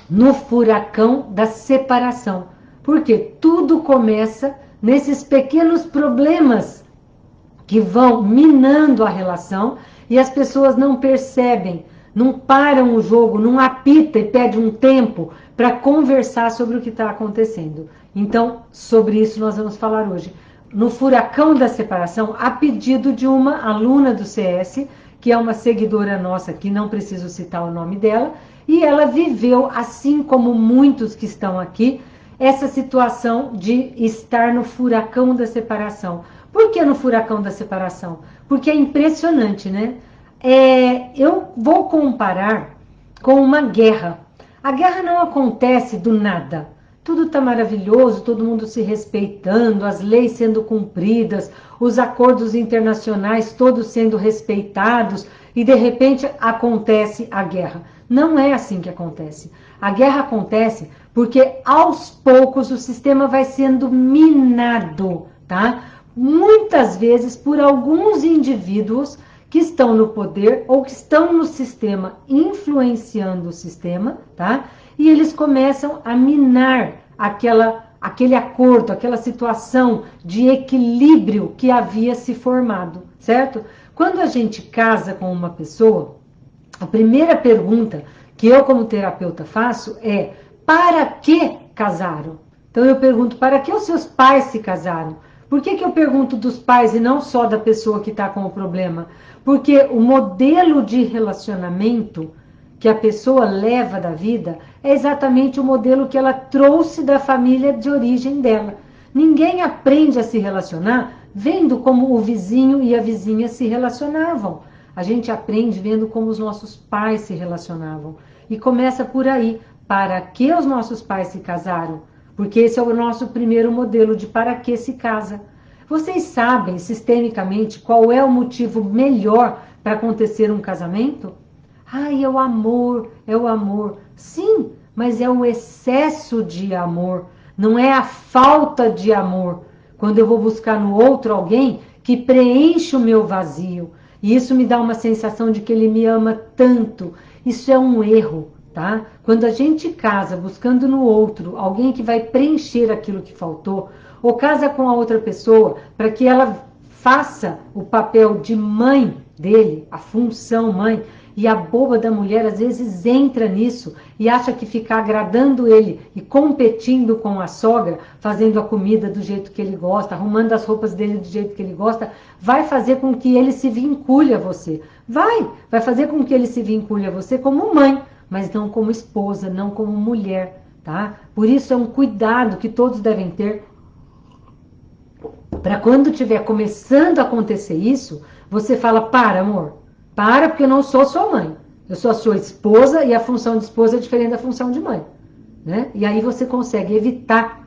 no furacão da separação. Porque tudo começa nesses pequenos problemas que vão minando a relação e as pessoas não percebem, não param o jogo, não apita e pede um tempo para conversar sobre o que está acontecendo. Então, sobre isso nós vamos falar hoje. No furacão da separação, a pedido de uma aluna do CS, que é uma seguidora nossa, que não preciso citar o nome dela, e ela viveu, assim como muitos que estão aqui, essa situação de estar no furacão da separação. Por que no furacão da separação? Porque é impressionante, né? Eu vou comparar com uma guerra. A guerra não acontece do nada. Tudo está maravilhoso, todo mundo se respeitando, as leis sendo cumpridas, os acordos internacionais todos sendo respeitados e de repente acontece a guerra. Não é assim que acontece. A guerra acontece porque aos poucos o sistema vai sendo minado, tá? Muitas vezes por alguns indivíduos que estão no poder ou que estão no sistema, influenciando o sistema, tá? E eles começam a minar aquele acordo, aquela situação de equilíbrio que havia se formado, certo? Quando a gente casa com uma pessoa, a primeira pergunta que eu como terapeuta faço é: para que casaram? Então eu pergunto: para que os seus pais se casaram? Por que eu pergunto dos pais e não só da pessoa que está com o problema? Porque o modelo de relacionamento que a pessoa leva da vida é exatamente o modelo que ela trouxe da família de origem dela. Ninguém aprende a se relacionar vendo como o vizinho e a vizinha se relacionavam. A gente aprende vendo como os nossos pais se relacionavam. E começa por aí. Para que os nossos pais se casaram? Porque esse é o nosso primeiro modelo de para que se casa. Vocês sabem, sistemicamente, qual é o motivo melhor para acontecer um casamento? Ai, é o amor, é o amor. Sim, mas é o excesso de amor, não é a falta de amor. Quando eu vou buscar no outro alguém que preenche o meu vazio, e isso me dá uma sensação de que ele me ama tanto. Isso é um erro, tá? Quando a gente casa buscando no outro alguém que vai preencher aquilo que faltou, ou casa com a outra pessoa para que ela faça o papel de mãe dele, a função mãe, e a boba da mulher às vezes entra nisso e acha que ficar agradando ele e competindo com a sogra, fazendo a comida do jeito que ele gosta, arrumando as roupas dele do jeito que ele gosta, vai fazer com que ele se vincule a você. Vai fazer com que ele se vincule a você como mãe, mas não como esposa, não como mulher, tá? Por isso é um cuidado que todos devem ter para quando estiver começando a acontecer isso, você fala: para, amor, para, porque eu não sou sua mãe. Eu sou a sua esposa e a função de esposa é diferente da função de mãe, né? E aí você consegue evitar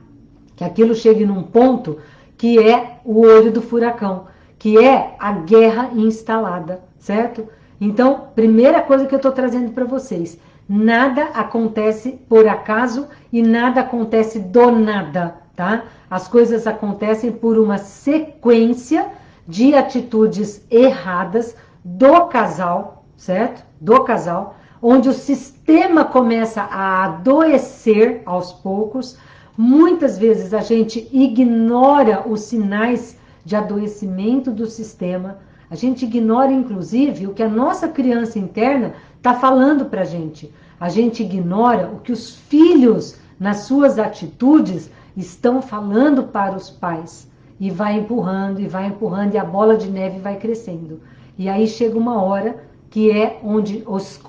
que aquilo chegue num ponto que é o olho do furacão, que é a guerra instalada, certo? Então, primeira coisa que eu estou trazendo para vocês: nada acontece por acaso e nada acontece do nada, tá? As coisas acontecem por uma sequência de atitudes erradas do casal, certo? Do casal, onde o sistema começa a adoecer aos poucos. Muitas vezes a gente ignora os sinais de adoecimento do sistema, a gente ignora inclusive o que a nossa criança interna está falando para a gente ignora o que os filhos nas suas atitudes estão falando para os pais, e vai empurrando e a bola de neve vai crescendo. E aí chega uma hora que é onde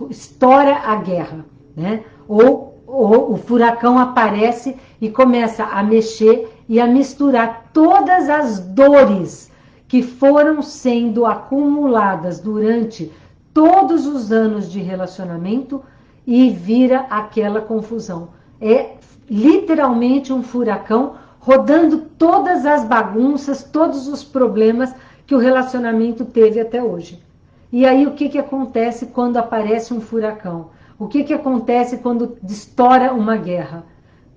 estoura a guerra, né? Ou o furacão aparece e começa a mexer e a misturar todas as dores que foram sendo acumuladas durante todos os anos de relacionamento e vira aquela confusão. É literalmente um furacão rodando todas as bagunças, todos os problemas que o relacionamento teve até hoje. E aí o que acontece quando aparece um furacão? O que acontece quando estoura uma guerra?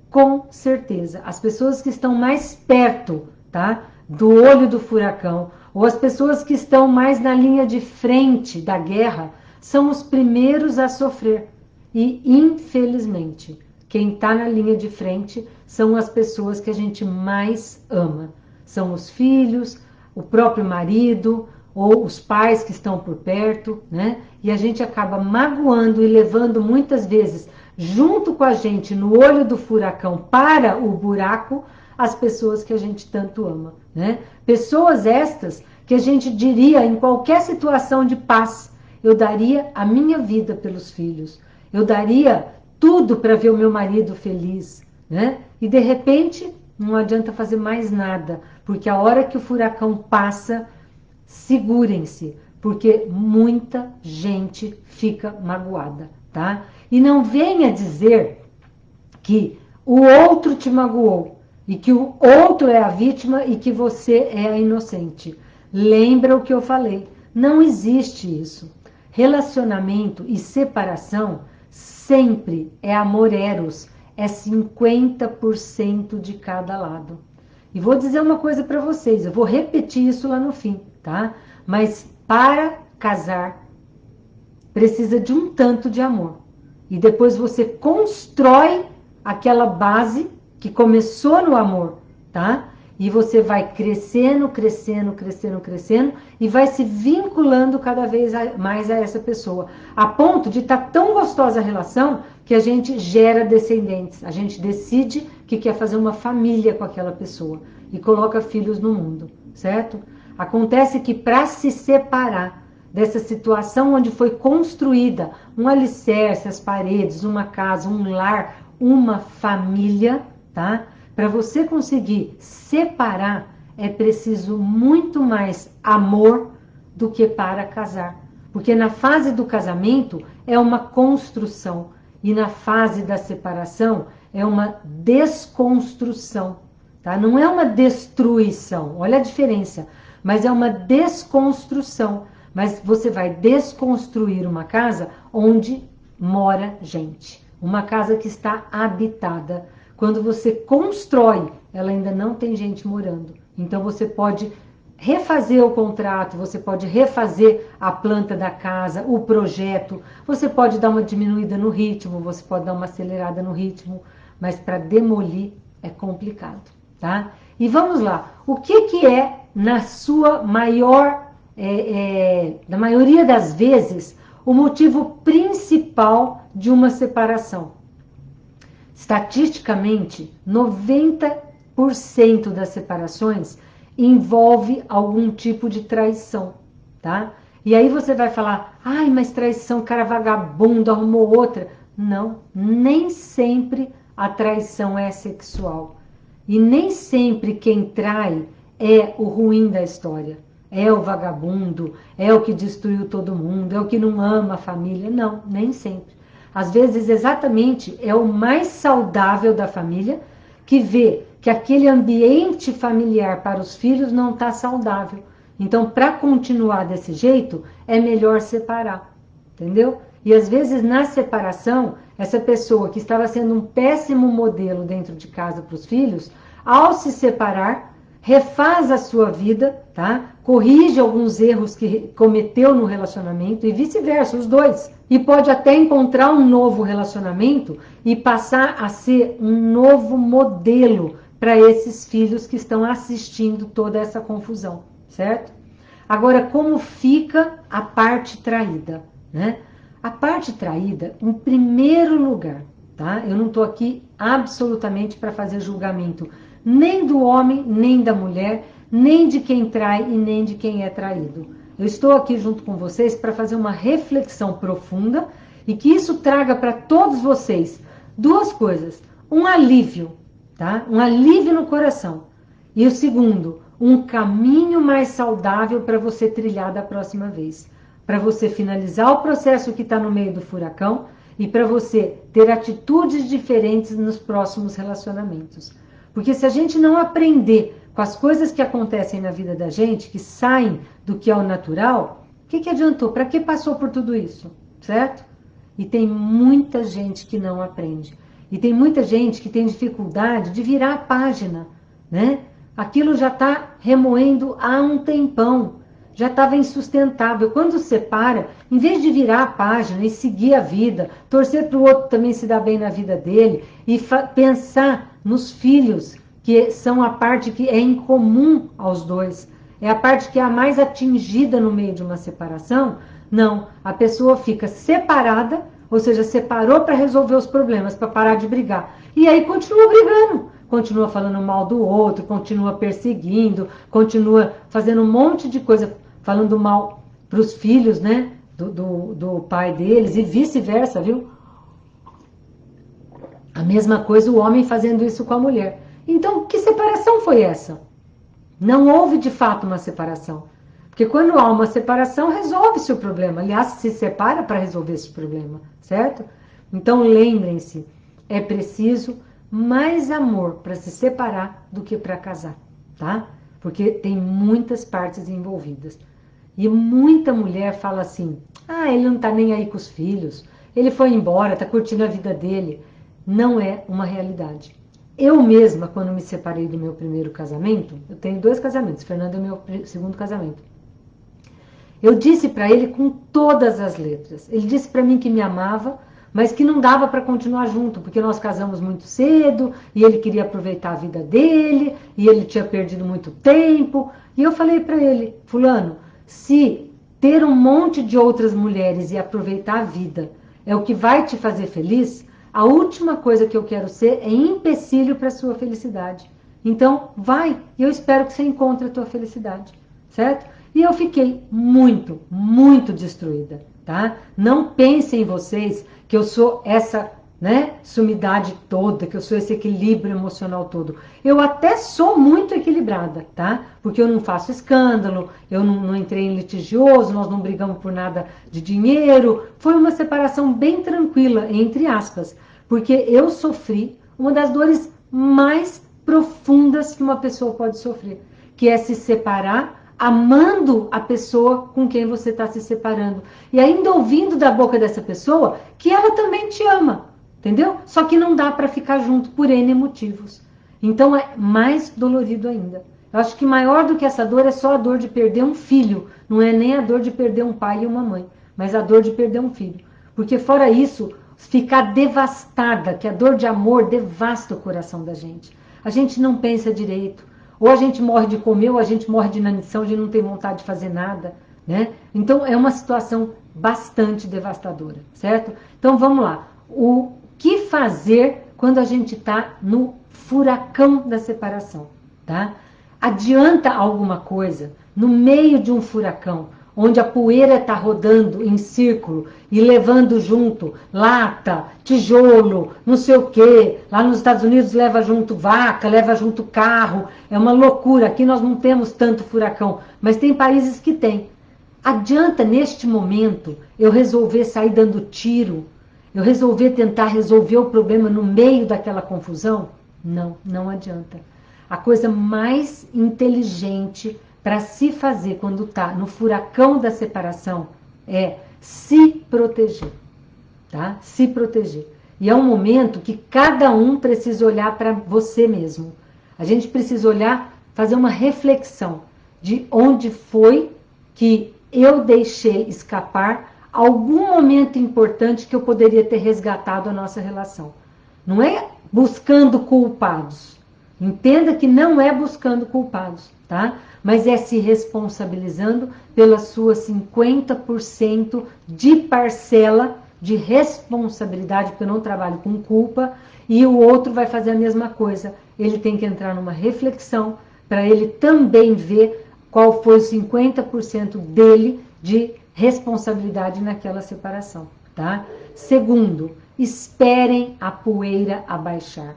Com certeza, as pessoas que estão mais perto, tá, do olho do furacão, ou as pessoas que estão mais na linha de frente da guerra, são os primeiros a sofrer. E, infelizmente, quem está na linha de frente são as pessoas que a gente mais ama. São os filhos, o próprio marido, ou os pais que estão por perto, né? E a gente acaba magoando e levando muitas vezes, junto com a gente, no olho do furacão, para o buraco, as pessoas que a gente tanto ama, né? Pessoas estas que a gente diria em qualquer situação de paz, eu daria a minha vida pelos filhos, eu daria tudo para ver o meu marido feliz, né? E de repente não adianta fazer mais nada, porque a hora que o furacão passa, segurem-se, porque muita gente fica magoada, tá? E não venha dizer que o outro te magoou e que o outro é a vítima e que você é a inocente. Lembra o que eu falei? Não existe isso. Relacionamento e separação sempre é amor eros, é 50% de cada lado. E vou dizer uma coisa para vocês, eu vou repetir isso lá no fim, tá? Mas para casar, precisa de um tanto de amor. E depois você constrói aquela base que começou no amor, tá? E você vai crescendo, crescendo, crescendo, crescendo e vai se vinculando cada vez mais a essa pessoa. A ponto de estar tão gostosa a relação que a gente gera descendentes. A gente decide que quer fazer uma família com aquela pessoa e coloca filhos no mundo, certo? Acontece que para se separar dessa situação onde foi construída um alicerce, as paredes, uma casa, um lar, uma família, tá? Para você conseguir separar, é preciso muito mais amor do que para casar. Porque na fase do casamento é uma construção e na fase da separação é uma desconstrução, tá? Não é uma destruição, olha a diferença, mas é uma desconstrução. Mas você vai desconstruir uma casa onde mora gente, uma casa que está habitada. Quando você constrói, ela ainda não tem gente morando. Então você pode refazer o contrato, você pode refazer a planta da casa, o projeto, você pode dar uma diminuída no ritmo, você pode dar uma acelerada no ritmo, mas para demolir é complicado, tá? E vamos lá, o que é na sua maior, na maioria das vezes, o motivo principal de uma separação? Estatisticamente, 90% das separações envolve algum tipo de traição, tá? E aí você vai falar, ai, mas traição, cara vagabundo, arrumou outra. Não, nem sempre a traição é sexual. E nem sempre quem trai é o ruim da história. É o vagabundo, é o que destruiu todo mundo, é o que não ama a família. Não, nem sempre. Às vezes, exatamente, é o mais saudável da família que vê que aquele ambiente familiar para os filhos não está saudável. Então, para continuar desse jeito, é melhor separar, entendeu? E às vezes, na separação, essa pessoa que estava sendo um péssimo modelo dentro de casa para os filhos, ao se separar, refaz a sua vida, tá? Corrige alguns erros que cometeu no relacionamento e vice-versa, os dois. E pode até encontrar um novo relacionamento e passar a ser um novo modelo para esses filhos que estão assistindo toda essa confusão, certo? Agora, como fica a parte traída, né? A parte traída, em primeiro lugar, tá? Eu não estou aqui absolutamente para fazer julgamento nem do homem, nem da mulher, nem de quem trai e nem de quem é traído. Eu estou aqui junto com vocês para fazer uma reflexão profunda e que isso traga para todos vocês duas coisas. Um alívio, tá? Um alívio no coração. E o segundo, um caminho mais saudável para você trilhar da próxima vez. Para você finalizar o processo que está no meio do furacão e para você ter atitudes diferentes nos próximos relacionamentos. Porque se a gente não aprender com as coisas que acontecem na vida da gente, que saem do que é o natural, o que adiantou? Para que passou por tudo isso? Certo? E tem muita gente que não aprende. E tem muita gente que tem dificuldade de virar a página, né? Aquilo já está remoendo há um tempão. já estava insustentável. Quando separa, em vez de virar a página e seguir a vida, torcer para o outro também se dar bem na vida dele e pensar nos filhos, que são a parte que é incomum aos dois, é a parte que é a mais atingida no meio de uma separação, não, a pessoa fica separada, ou seja, separou para resolver os problemas, para parar de brigar. E aí continua brigando, continua falando mal do outro, continua perseguindo, continua fazendo um monte de coisa, falando mal para os filhos, né, do pai deles, e vice-versa, viu? A mesma coisa o homem fazendo isso com a mulher. Então, que separação foi essa? Não houve de fato uma separação. Porque quando há uma separação, resolve-se o problema. Aliás, se separa para resolver esse problema, certo? Então, lembrem-se, é preciso mais amor para se separar do que para casar, tá? Porque tem muitas partes envolvidas. E muita mulher fala assim, ele não tá nem aí com os filhos, ele foi embora, tá curtindo a vida dele. Não é uma realidade. Eu mesma, quando me separei do meu primeiro casamento, eu tenho 2 casamentos, Fernando é meu segundo casamento. Eu disse para ele com todas as letras. Ele disse para mim que me amava, mas que não dava para continuar junto, porque nós casamos muito cedo, e ele queria aproveitar a vida dele, e ele tinha perdido muito tempo. E eu falei para ele, fulano, se ter um monte de outras mulheres e aproveitar a vida é o que vai te fazer feliz, a última coisa que eu quero ser é empecilho para a sua felicidade. Então, vai, e eu espero que você encontre a tua felicidade, certo? E eu fiquei muito, muito destruída, tá? Não pensem vocês que eu sou essa, né, sumidade toda, que eu sou esse equilíbrio emocional todo. Eu até sou muito equilibrada, tá? Porque eu não faço escândalo, eu não entrei em litigioso, nós não brigamos por nada de dinheiro. Foi uma separação bem tranquila, entre aspas, porque eu sofri uma das dores mais profundas que uma pessoa pode sofrer, que é se separar amando a pessoa com quem você está se separando. E ainda ouvindo da boca dessa pessoa que ela também te ama, entendeu? Só que não dá para ficar junto por N motivos. Então é mais dolorido ainda. Eu acho que maior do que essa dor é só a dor de perder um filho. Não é nem a dor de perder um pai e uma mãe, mas a dor de perder um filho. Porque fora isso, ficar devastada, que a dor de amor devasta o coração da gente. A gente não pensa direito. Ou a gente morre de comer, ou a gente morre de inanição, a gente não tem vontade de fazer nada, né? Então, é uma situação bastante devastadora, certo? Então, vamos lá. O que fazer quando a gente está no furacão da separação, tá? Adianta alguma coisa no meio de um furacão, onde a poeira está rodando em círculo e levando junto lata, tijolo, não sei o quê. Lá nos Estados Unidos leva junto vaca, leva junto carro. É uma loucura. Aqui nós não temos tanto furacão, mas tem países que tem. Adianta, neste momento, eu resolver sair dando tiro? Eu resolver tentar resolver o problema no meio daquela confusão? Não, não adianta. A coisa mais inteligente para se fazer quando está no furacão da separação é se proteger, tá? Se proteger. E é um momento que cada um precisa olhar para você mesmo. A gente precisa olhar, fazer uma reflexão de onde foi que eu deixei escapar algum momento importante que eu poderia ter resgatado a nossa relação. Não é buscando culpados. Entenda que não é buscando culpados, tá? Mas é se responsabilizando pelas suas 50% de parcela de responsabilidade, porque eu não trabalho com culpa, e o outro vai fazer a mesma coisa. Ele tem que entrar numa reflexão para ele também ver qual foi os 50% dele de responsabilidade naquela separação, tá? Segundo, esperem a poeira abaixar.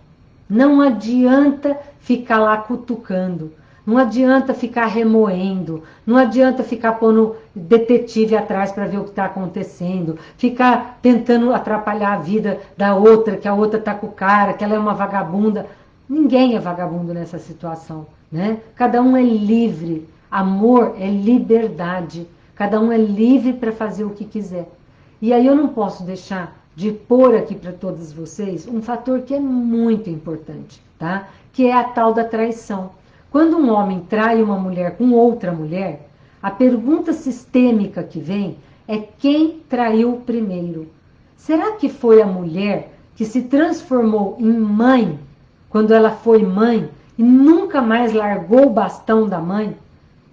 Não adianta ficar lá cutucando, não adianta ficar remoendo, não adianta ficar pondo detetive atrás para ver o que está acontecendo, ficar tentando atrapalhar a vida da outra, que a outra está com o cara, que ela é uma vagabunda. Ninguém é vagabundo nessa situação, né? Cada um é livre, amor é liberdade, cada um é livre para fazer o que quiser. E aí eu não posso deixar de pôr aqui para todos vocês um fator que é muito importante, tá? Que é a tal da traição. Quando um homem trai uma mulher com outra mulher, A pergunta sistêmica que vem é quem traiu primeiro? Será que foi a mulher que se transformou em mãe quando ela foi mãe e nunca mais largou o bastão da mãe?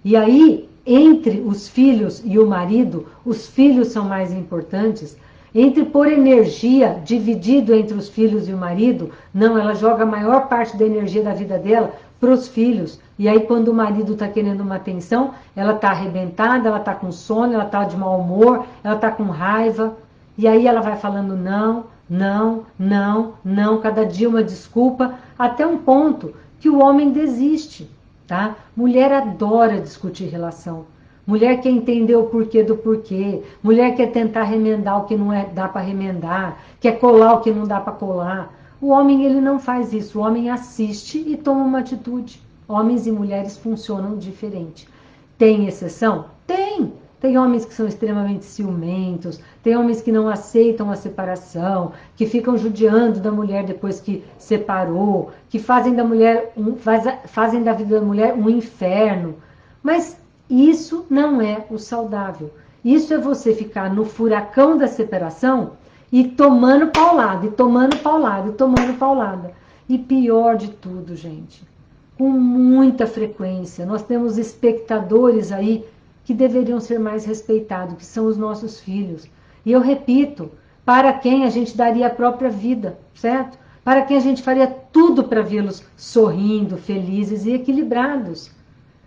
E aí, entre os filhos e o marido, os filhos são mais importantes. Entre pôr energia dividido entre os filhos e o marido, não, ela joga a maior parte da energia da vida dela para os filhos. E aí, quando o marido está querendo uma atenção, ela está arrebentada, ela está com sono, ela está de mau humor, ela está com raiva. E aí ela vai falando não, não, não, não, cada dia uma desculpa, até um ponto que o homem desiste, tá? Mulher adora discutir relação. Mulher quer entender o porquê do porquê. Mulher quer tentar remendar o que não dá para remendar. Quer colar o que não dá para colar. O homem, ele não faz isso. O homem assiste e toma uma atitude. Homens e mulheres funcionam diferente. Tem exceção? Tem. Tem homens que são extremamente ciumentos. Tem homens que não aceitam a separação. Que ficam judiando da mulher depois que separou. Que fazem da mulher fazem da vida da mulher um inferno. Mas isso não é o saudável. Isso é você ficar no furacão da separação e tomando paulada, e tomando paulada, e tomando paulada. E pior de tudo, gente, com muita frequência, nós temos espectadores aí que deveriam ser mais respeitados, que são os nossos filhos. E eu repito, para quem a gente daria a própria vida, certo? Para quem a gente faria tudo para vê-los sorrindo, felizes e equilibrados.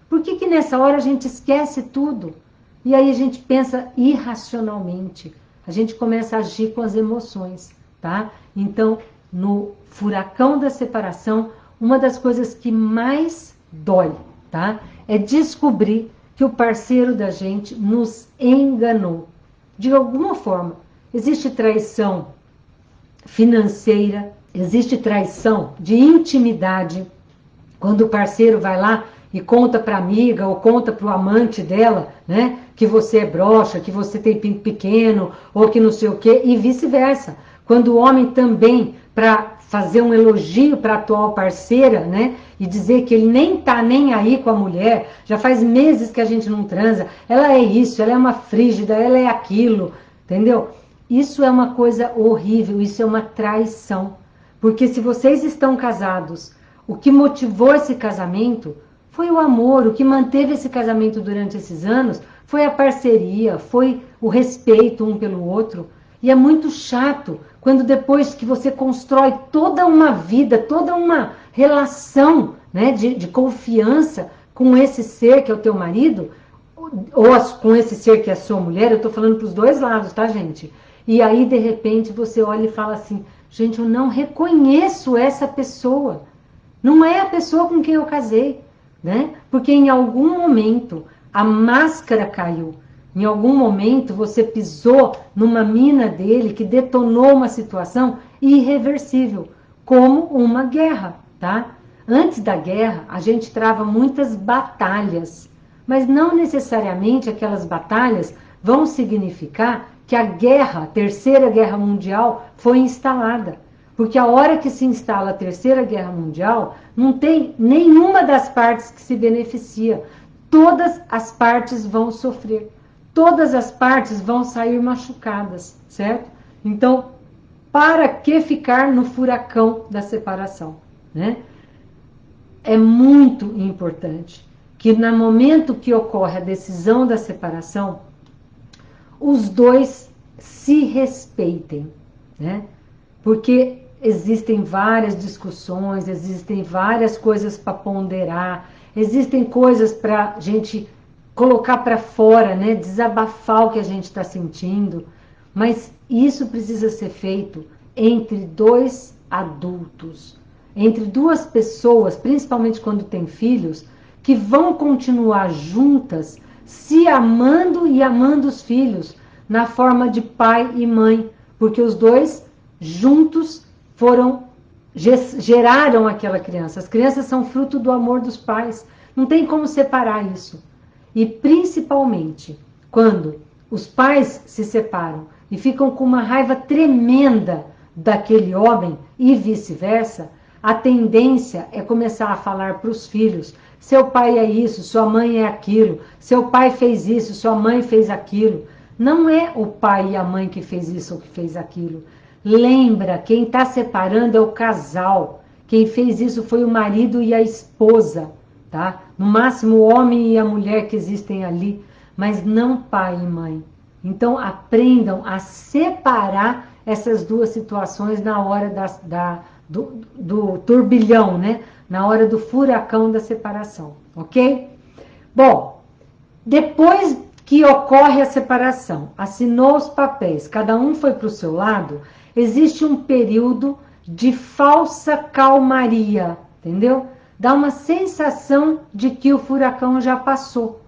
Por que nessa hora a gente esquece tudo? E aí a gente pensa irracionalmente. A gente começa a agir com as emoções, tá? Então, no furacão da separação, uma das coisas que mais dói, tá? É descobrir que o parceiro da gente nos enganou. De alguma forma, existe traição financeira, existe traição de intimidade, quando o parceiro vai lá e conta para a amiga ou conta para o amante dela, né, que você é broxa, que você tem pinto pequeno ou que não sei o quê, e vice-versa. Quando o homem também, para fazer um elogio para a atual parceira, né, e dizer que ele nem tá nem aí com a mulher, já faz meses que a gente não transa, ela é isso, ela é uma frígida, ela é aquilo, entendeu? Isso é uma coisa horrível, isso é uma traição. Porque se vocês estão casados, o que motivou esse casamento foi o amor, o que manteve esse casamento durante esses anos foi a parceria, foi o respeito um pelo outro. E é muito chato quando depois que você constrói toda uma vida, toda uma relação, né, de confiança com esse ser que é o teu marido, ou com esse ser que é a sua mulher, eu estou falando para os dois lados, tá, gente? E aí, de repente, você olha e fala assim, gente, eu não reconheço essa pessoa. Não é a pessoa com quem eu casei, né? Porque em algum momento a máscara caiu. Em algum momento você pisou numa mina dele que detonou uma situação irreversível, como uma guerra, tá? Antes da guerra, a gente trava muitas batalhas, mas não necessariamente aquelas batalhas vão significar que a guerra, a Terceira Guerra Mundial, foi instalada. Porque a hora que se instala a Terceira Guerra Mundial, não tem nenhuma das partes que se beneficia. Todas as partes vão sofrer. Todas as partes vão sair machucadas, certo? Então, para que ficar no furacão da separação, né? É muito importante que no momento que ocorre a decisão da separação, os dois se respeitem, né? Porque existem várias discussões, existem várias coisas para ponderar, existem coisas para a gente colocar para fora, né? Desabafar o que a gente está sentindo, mas isso precisa ser feito entre dois adultos, entre duas pessoas, principalmente quando tem filhos, que vão continuar juntas, se amando e amando os filhos, na forma de pai e mãe, porque os dois juntos geraram aquela criança. As crianças são fruto do amor dos pais. Não tem como separar isso. E principalmente quando os pais se separam e ficam com uma raiva tremenda daquele homem e vice-versa, a tendência é começar a falar para os filhos: seu pai é isso, sua mãe é aquilo, seu pai fez isso, sua mãe fez aquilo. Não é o pai e a mãe que fez isso ou que fez aquilo. Lembra, quem está separando é o casal. Quem fez isso foi o marido e a esposa, tá? No máximo o homem e a mulher que existem ali, mas não pai e mãe. Então aprendam a separar essas duas situações na hora do turbilhão, né? Na hora do furacão da separação, ok? Bom, depois que ocorre a separação, assinou os papéis, cada um foi para o seu lado, existe um período de falsa calmaria, entendeu? Dá uma sensação de que o furacão já passou.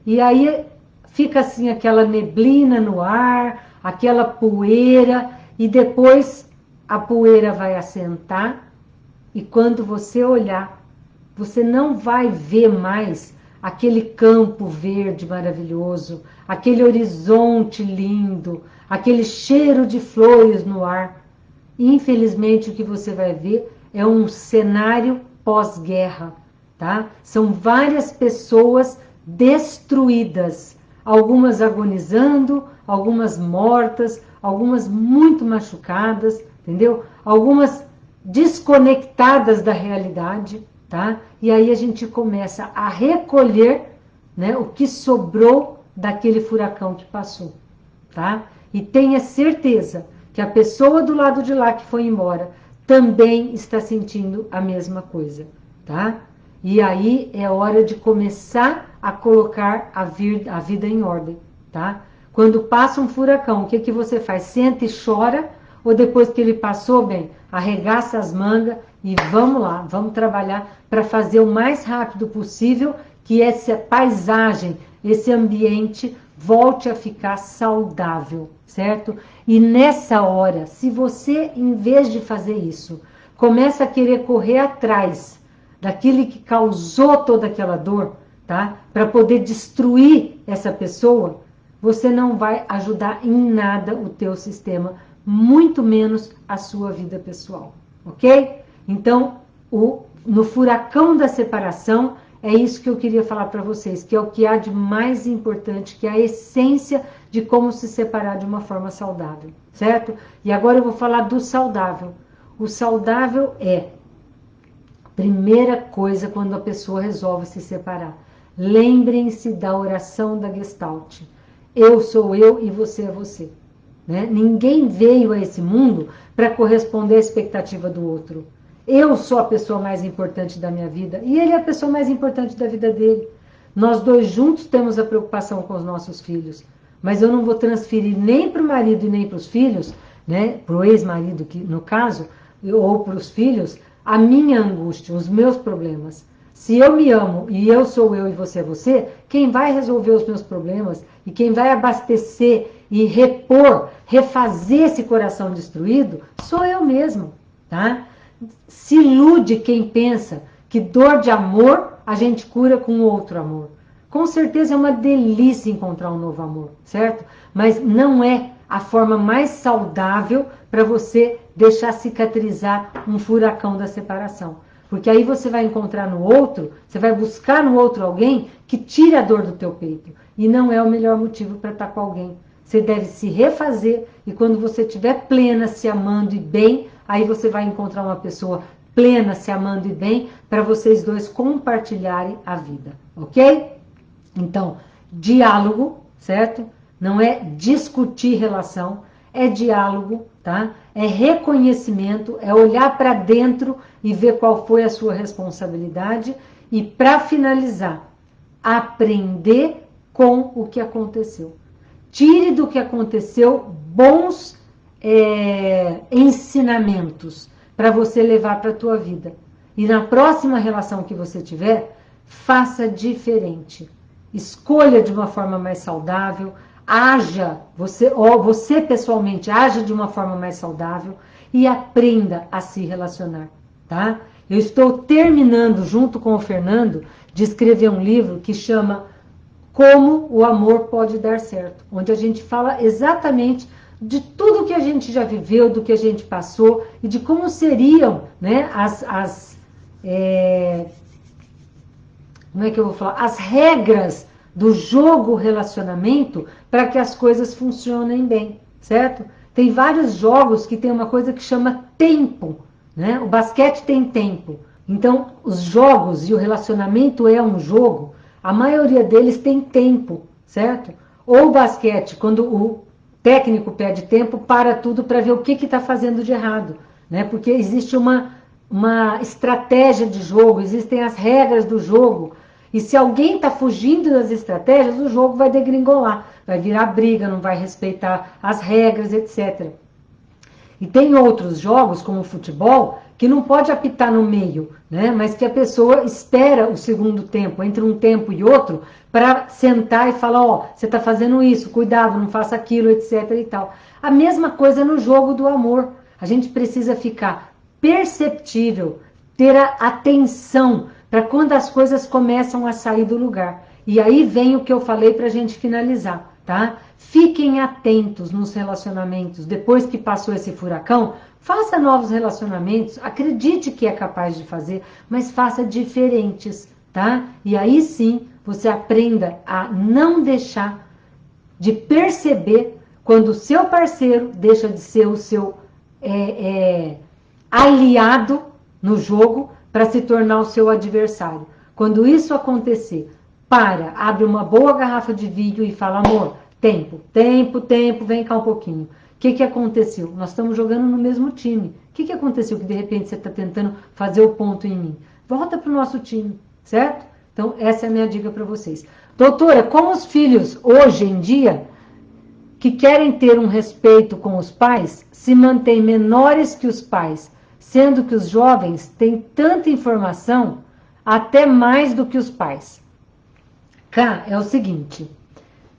E aí fica assim aquela neblina no ar, aquela poeira, e depois a poeira vai assentar, e quando você olhar, você não vai ver mais aquele campo verde maravilhoso, aquele horizonte lindo, aquele cheiro de flores no ar. Infelizmente, o que você vai ver é um cenário pós-guerra, tá? São várias pessoas destruídas, algumas agonizando, algumas mortas, algumas muito machucadas, entendeu? Algumas desconectadas da realidade, tá? E aí a gente começa a recolher, né, o que sobrou daquele furacão que passou, tá? E tenha certeza que a pessoa do lado de lá que foi embora também está sentindo a mesma coisa, tá? E aí é hora de começar a colocar a vida em ordem, tá? Quando passa um furacão, o que que você faz? Senta e chora, ou depois que ele passou, bem, arregaça as mangas e vamos lá, vamos trabalhar para fazer o mais rápido possível que essa paisagem, esse ambiente volte a ficar saudável, certo? E nessa hora, se você, em vez de fazer isso, começa a querer correr atrás daquele que causou toda aquela dor, tá? Para poder destruir essa pessoa, você não vai ajudar em nada o teu sistema, muito menos a sua vida pessoal, ok? Então, no furacão da separação, é isso que eu queria falar para vocês, que é o que há de mais importante, que é a essência de como se separar de uma forma saudável, certo? E agora eu vou falar do saudável. O saudável é, primeira coisa, quando a pessoa resolve se separar, lembrem-se da oração da Gestalt. Eu sou eu e você é você. Né? Ninguém veio a esse mundo para corresponder à expectativa do outro. Eu sou a pessoa mais importante da minha vida e ele é a pessoa mais importante da vida dele. Nós dois juntos temos a preocupação com os nossos filhos, mas eu não vou transferir nem para o marido e nem para os filhos, né? Para o ex-marido, no caso, ou para os filhos, a minha angústia, os meus problemas. Se eu me amo e eu sou eu e você é você, quem vai resolver os meus problemas e quem vai abastecer e repor, refazer esse coração destruído, sou eu mesmo, tá? Se ilude quem pensa que dor de amor a gente cura com outro amor. Com certeza é uma delícia encontrar um novo amor, certo? Mas não é a forma mais saudável para você deixar cicatrizar um furacão da separação. Porque aí você vai encontrar no outro, você vai buscar no outro alguém que tire a dor do teu peito. E não é o melhor motivo para estar com alguém. Você deve se refazer e quando você estiver plena, se amando e bem, aí você vai encontrar uma pessoa plena, se amando e bem, para vocês dois compartilharem a vida, ok? Então, diálogo, certo? Não é discutir relação, é diálogo, tá? É reconhecimento, é olhar para dentro e ver qual foi a sua responsabilidade e, para finalizar, aprender com o que aconteceu. Tire do que aconteceu bons ensinamentos para você levar para a tua vida. E na próxima relação que você tiver, faça diferente. Escolha de uma forma mais saudável, haja, você pessoalmente, haja de uma forma mais saudável e aprenda a se relacionar, tá? Eu estou terminando, junto com o Fernando, de escrever um livro que chama Como o Amor Pode Dar Certo, onde a gente fala exatamente de tudo que a gente já viveu, do que a gente passou e de como seriam, né, como é que eu vou falar? As regras do jogo relacionamento para que as coisas funcionem bem, certo? Tem vários jogos que tem uma coisa que chama tempo, né? O basquete tem tempo. Então, os jogos e o relacionamento é um jogo, a maioria deles tem tempo, certo? Ou o basquete, quando o técnico pede tempo, para tudo para ver o que está fazendo de errado, né? Porque existe uma estratégia de jogo, existem as regras do jogo, e se alguém está fugindo das estratégias, o jogo vai degringolar, vai virar briga, não vai respeitar as regras, etc. E tem outros jogos, como o futebol, que não pode apitar no meio, né? Mas que a pessoa espera o segundo tempo, entre um tempo e outro, para sentar e falar, ó, você está fazendo isso, cuidado, não faça aquilo, etc. e tal. A mesma coisa no jogo do amor. A gente precisa ficar perceptível, ter a atenção para quando as coisas começam a sair do lugar. E aí vem o que eu falei para a gente finalizar, tá? Fiquem atentos nos relacionamentos. Depois que passou esse furacão, faça novos relacionamentos, acredite que é capaz de fazer, mas faça diferentes, tá? E aí sim, você aprenda a não deixar de perceber quando o seu parceiro deixa de ser o seu aliado no jogo para se tornar o seu adversário. Quando isso acontecer, abre uma boa garrafa de vinho e fala, amor, tempo, vem cá um pouquinho. O que aconteceu? Nós estamos jogando no mesmo time. O que aconteceu que de repente você está tentando fazer o ponto em mim? Volta para o nosso time, certo? Então, essa é a minha dica para vocês. Doutora, como os filhos, hoje em dia, que querem ter um respeito com os pais, se mantêm menores que os pais, sendo que os jovens têm tanta informação, até mais do que os pais? Cá é o seguinte,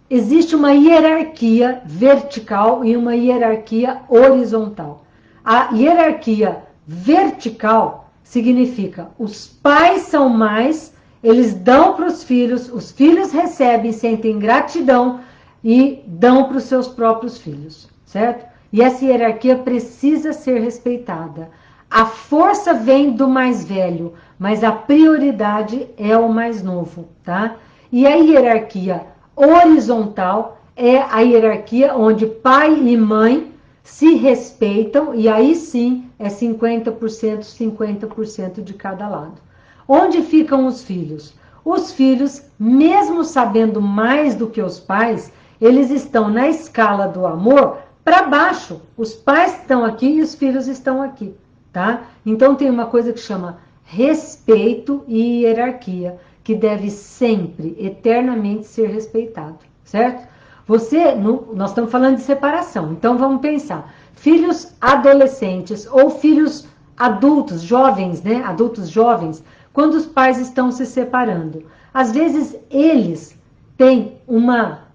existe uma hierarquia vertical e uma hierarquia horizontal. A hierarquia vertical significa os pais são mais, eles dão para os filhos recebem, sentem gratidão e dão para os seus próprios filhos, certo? E essa hierarquia precisa ser respeitada. A força vem do mais velho, mas a prioridade é o mais novo, tá? E a hierarquia horizontal é a hierarquia onde pai e mãe se respeitam, e aí sim é 50%, 50% de cada lado. Onde ficam os filhos? Os filhos, mesmo sabendo mais do que os pais, eles estão na escala do amor para baixo. Os pais estão aqui e os filhos estão aqui, tá? Então tem uma coisa que chama respeito e hierarquia, que deve sempre, eternamente ser respeitado, certo? Nós estamos falando de separação, então vamos pensar. Filhos adolescentes ou filhos adultos, jovens, né? Adultos jovens, quando os pais estão se separando. Às vezes eles têm uma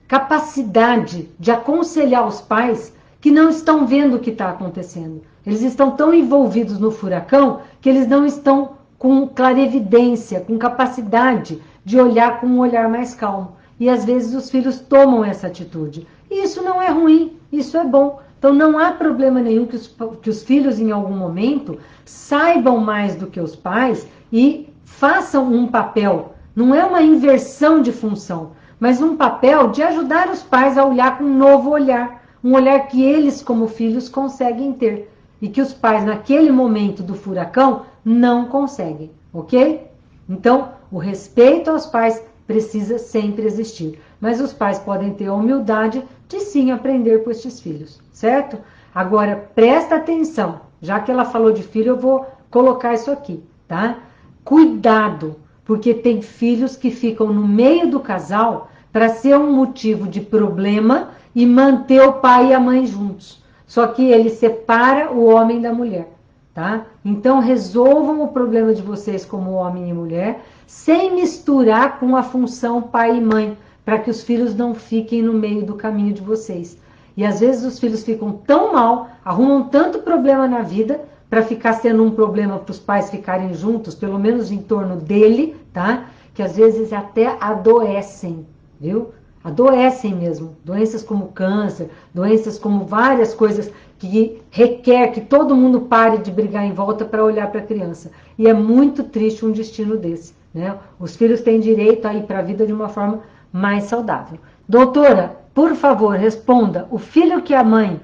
capacidade de aconselhar os pais que não estão vendo o que está acontecendo. Eles estão tão envolvidos no furacão que eles não estão com clarevidência, com capacidade de olhar com um olhar mais calmo. E às vezes os filhos tomam essa atitude. E isso não é ruim, isso é bom. Então não há problema nenhum que os filhos em algum momento saibam mais do que os pais e façam um papel. Não é uma inversão de função, mas um papel de ajudar os pais a olhar com um novo olhar. Um olhar que eles, como filhos, conseguem ter. E que os pais, naquele momento do furacão, não conseguem, ok? Então, o respeito aos pais precisa sempre existir. Mas os pais podem ter a humildade de sim aprender com estes filhos, certo? Agora, presta atenção. Já que ela falou de filho, eu vou colocar isso aqui, tá? Cuidado, porque tem filhos que ficam no meio do casal para ser um motivo de problema e manter o pai e a mãe juntos. Só que ele separa o homem da mulher, tá? Então resolvam o problema de vocês como homem e mulher, sem misturar com a função pai e mãe, para que os filhos não fiquem no meio do caminho de vocês. E às vezes os filhos ficam tão mal, arrumam tanto problema na vida, para ficar sendo um problema para os pais ficarem juntos, pelo menos em torno dele, tá? Que às vezes até adoecem, viu? adoecem mesmo, doenças como câncer, doenças como várias coisas que requer que todo mundo pare de brigar em volta para olhar para a criança. E é muito triste um destino desse, né? Os filhos têm direito a ir para a vida de uma forma mais saudável. Doutora, por favor, responda, o filho que a mãe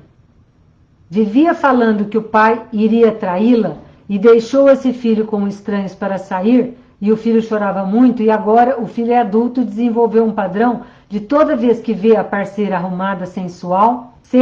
vivia falando que o pai iria traí-la e deixou esse filho com estranhos para sair, e o filho chorava muito, e agora o filho é adulto e desenvolveu um padrão de toda vez que vê a parceira arrumada, sensual, se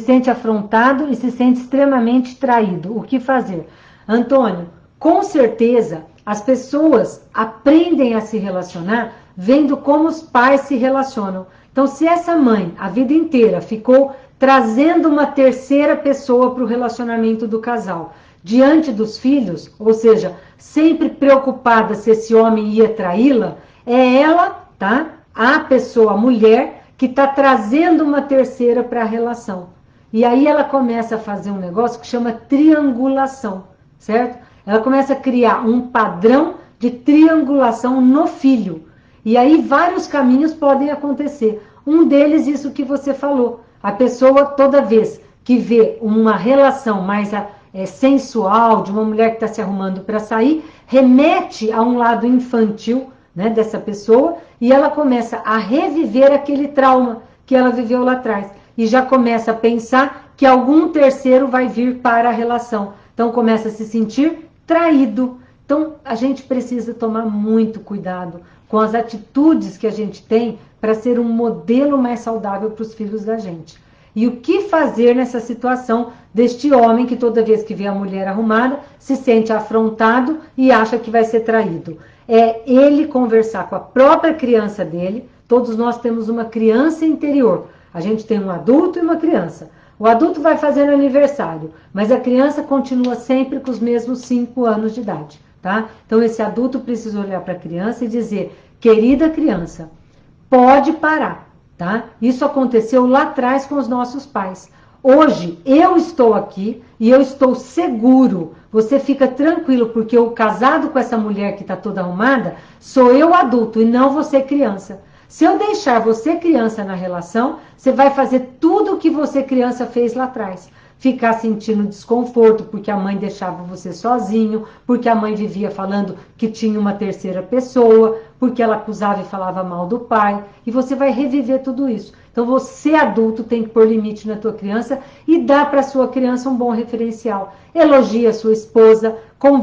sente afrontado e se sente extremamente traído. O que fazer? Antônio, com certeza as pessoas aprendem a se relacionar vendo como os pais se relacionam. Então, se essa mãe a vida inteira ficou trazendo uma terceira pessoa para o relacionamento do casal, diante dos filhos, ou seja, sempre preocupada se esse homem ia traí-la, é ela, tá? A pessoa, a mulher, que está trazendo uma terceira para a relação. E aí ela começa a fazer um negócio que chama triangulação, certo? Ela começa a criar um padrão de triangulação no filho. E aí vários caminhos podem acontecer. Um deles, isso que você falou. A pessoa, toda vez que vê uma relação mais sensual, de uma mulher que está se arrumando para sair, remete a um lado infantil, né, dessa pessoa, e ela começa a reviver aquele trauma que ela viveu lá atrás. E já começa a pensar que algum terceiro vai vir para a relação. Então começa a se sentir traído. Então a gente precisa tomar muito cuidado com as atitudes que a gente tem para ser um modelo mais saudável para os filhos da gente. E o que fazer nessa situação deste homem que toda vez que vê a mulher arrumada se sente afrontado e acha que vai ser traído? É ele conversar com a própria criança dele. Todos nós temos uma criança interior. A gente tem um adulto e uma criança. O adulto vai fazendo aniversário, mas a criança continua sempre com os mesmos 5 anos de idade, tá? Então esse adulto precisa olhar para a criança e dizer, querida criança, pode parar, tá? Isso aconteceu lá atrás com os nossos pais. Hoje eu estou aqui e eu estou seguro. Você fica tranquilo, porque o casado com essa mulher que está toda arrumada, sou eu adulto e não você criança. Se eu deixar você criança na relação, você vai fazer tudo o que você criança fez lá atrás. Ficar sentindo desconforto porque a mãe deixava você sozinho, porque a mãe vivia falando que tinha uma terceira pessoa, porque ela acusava e falava mal do pai, e você vai reviver tudo isso. Então você adulto tem que pôr limite na tua criança e dar para sua criança um bom referencial. Elogia a sua esposa,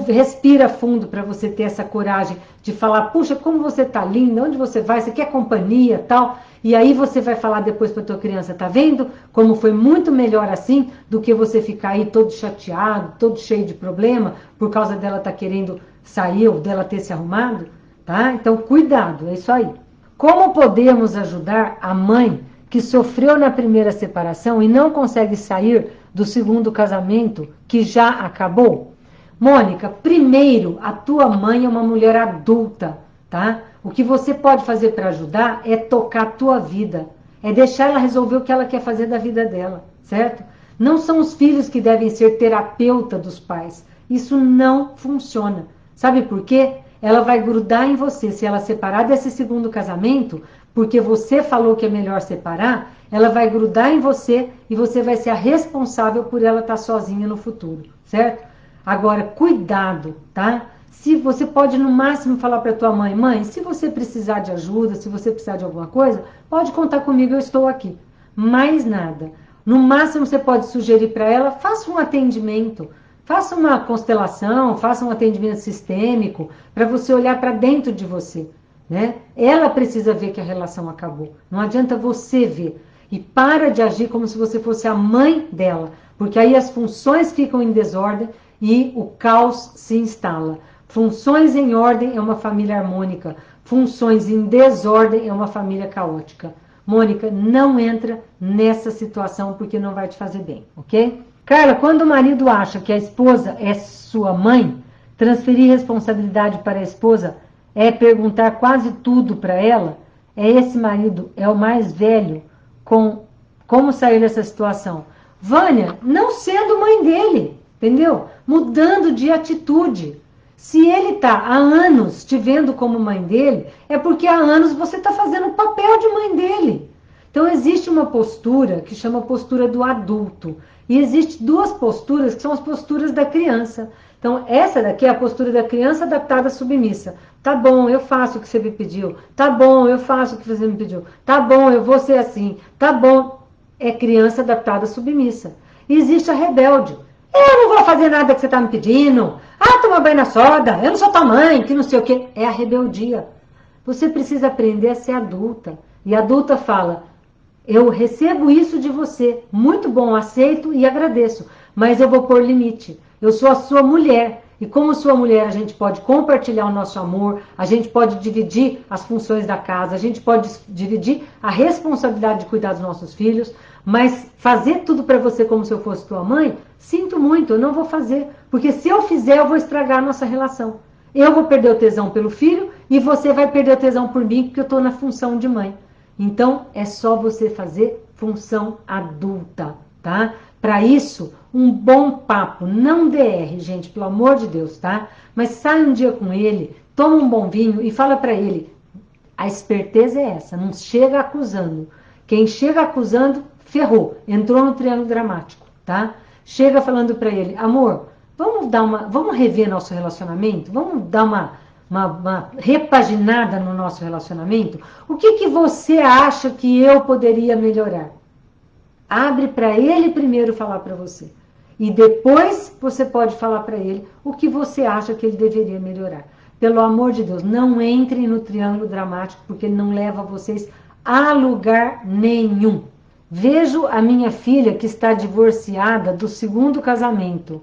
respira fundo para você ter essa coragem de falar, puxa, como você tá linda, onde você vai, você quer companhia, tal. E aí você vai falar depois para tua criança, tá vendo como foi muito melhor assim do que você ficar aí todo chateado, todo cheio de problema por causa dela tá querendo sair ou dela ter se arrumado, tá? Então cuidado, é isso aí. Como podemos ajudar a mãe que sofreu na primeira separação e não consegue sair do segundo casamento que já acabou? Mônica, primeiro, a tua mãe é uma mulher adulta, tá? O que você pode fazer para ajudar é tocar a tua vida, é deixar ela resolver o que ela quer fazer da vida dela, certo? Não são os filhos que devem ser terapeuta dos pais. Isso não funciona. Sabe por quê? Ela vai grudar em você. Se ela separar desse segundo casamento, porque você falou que é melhor separar, ela vai grudar em você e você vai ser a responsável por ela estar sozinha no futuro, certo? Agora, cuidado, tá? Se você pode no máximo falar para tua mãe, mãe, se você precisar de ajuda, se você precisar de alguma coisa, pode contar comigo, eu estou aqui. Mais nada. No máximo você pode sugerir para ela, faça um atendimento, faça uma constelação, faça um atendimento sistêmico, para você olhar para dentro de você, né? Ela precisa ver que a relação acabou. Não adianta você ver. E para de agir como se você fosse a mãe dela, porque aí as funções ficam em desordem e o caos se instala. Funções em ordem é uma família harmônica. Funções em desordem é uma família caótica. Mônica, não entra nessa situação porque não vai te fazer bem, ok? Carla, quando o marido acha que a esposa é sua mãe, transferir responsabilidade para a esposa é perguntar quase tudo para ela? Esse marido é o mais velho? Como sair dessa situação? Vânia, não sendo mãe dele, entendeu? Mudando de atitude. Se ele está há anos te vendo como mãe dele, é porque há anos você está fazendo o papel de mãe dele. Então existe uma postura que chama postura do adulto. E existe duas posturas que são as posturas da criança. Então essa daqui é a postura da criança adaptada à submissa. Tá bom, eu faço o que você me pediu. Tá bom, eu faço o que você me pediu. Tá bom, eu vou ser assim. Tá bom. É criança adaptada à submissa. E existe a rebelde. Eu não vou fazer nada que você está me pedindo. Ah, toma banho na soda. Eu não sou tua mãe, que não sei o quê. É a rebeldia. Você precisa aprender a ser adulta. E a adulta fala, eu recebo isso de você. Muito bom, aceito e agradeço. Mas eu vou pôr limite. Eu sou a sua mulher. E como sua mulher, a gente pode compartilhar o nosso amor, a gente pode dividir as funções da casa, a gente pode dividir a responsabilidade de cuidar dos nossos filhos, mas fazer tudo para você como se eu fosse tua mãe, sinto muito, eu não vou fazer. Porque se eu fizer, eu vou estragar a nossa relação. Eu vou perder o tesão pelo filho e você vai perder o tesão por mim, porque eu estou na função de mãe. Então, é só você fazer função adulta, tá? Para isso, um bom papo, não DR, gente, pelo amor de Deus, tá? Mas sai um dia com ele, toma um bom vinho e fala para ele, a esperteza é essa, não chega acusando. Quem chega acusando, ferrou, entrou no triângulo dramático, tá? Chega falando para ele, amor, vamos rever nosso relacionamento? Vamos dar uma repaginada no nosso relacionamento? O que você acha que eu poderia melhorar? Abre para ele primeiro falar para você. E depois você pode falar para ele o que você acha que ele deveria melhorar. Pelo amor de Deus, não entrem no triângulo dramático, porque ele não leva vocês a lugar nenhum. Vejo a minha filha que está divorciada do segundo casamento,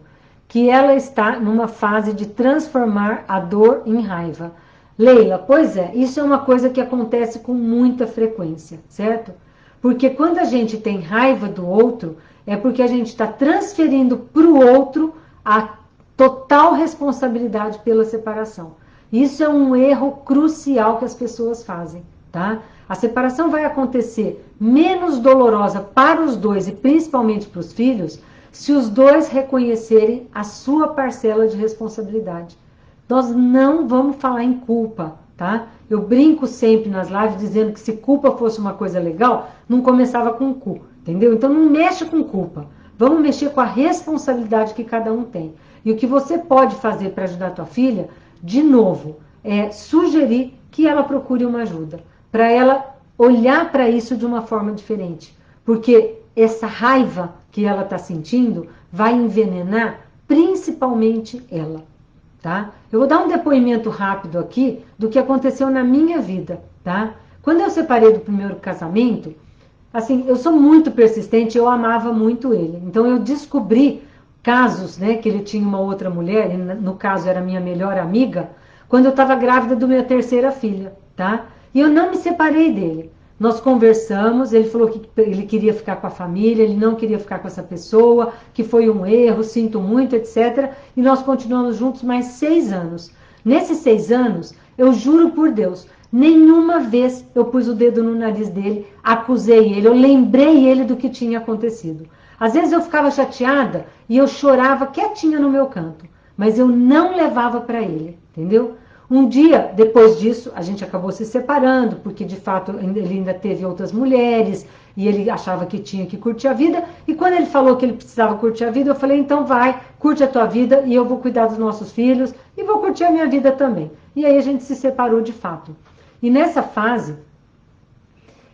que ela está numa fase de transformar a dor em raiva. Leila, pois é, isso é uma coisa que acontece com muita frequência, certo? Porque quando a gente tem raiva do outro, é porque a gente está transferindo para o outro a total responsabilidade pela separação. Isso é um erro crucial que as pessoas fazem, tá? A separação vai acontecer menos dolorosa para os dois e principalmente para os filhos, se os dois reconhecerem a sua parcela de responsabilidade. Nós não vamos falar em culpa, tá? Eu brinco sempre nas lives dizendo que se culpa fosse uma coisa legal, não começava com o cu, entendeu? Então não mexe com culpa. Vamos mexer com a responsabilidade que cada um tem. E o que você pode fazer para ajudar a tua filha, de novo, é sugerir que ela procure uma ajuda, para ela olhar para isso de uma forma diferente. Porque essa raiva que ela está sentindo vai envenenar principalmente ela. Tá? Eu vou dar um depoimento rápido aqui do que aconteceu na minha vida, tá? Quando eu separei do primeiro casamento, assim, eu sou muito persistente, eu amava muito ele. Então eu descobri casos, né, que ele tinha uma outra mulher, e no caso era minha melhor amiga, quando eu estava grávida da minha terceira filha, tá? E eu não me separei dele. Nós conversamos, ele falou que ele queria ficar com a família, ele não queria ficar com essa pessoa, que foi um erro, sinto muito, etc. E nós continuamos juntos mais 6 anos. Nesses 6 anos, eu juro por Deus, nenhuma vez eu pus o dedo no nariz dele, acusei ele, eu lembrei ele do que tinha acontecido. Às vezes eu ficava chateada e eu chorava quietinha no meu canto, mas eu não levava para ele, entendeu? Um dia, depois disso, a gente acabou se separando, porque de fato ele ainda teve outras mulheres, e ele achava que tinha que curtir a vida, e quando ele falou que ele precisava curtir a vida, eu falei, então vai, curte a tua vida, e eu vou cuidar dos nossos filhos, e vou curtir a minha vida também. E aí a gente se separou de fato. E nessa fase,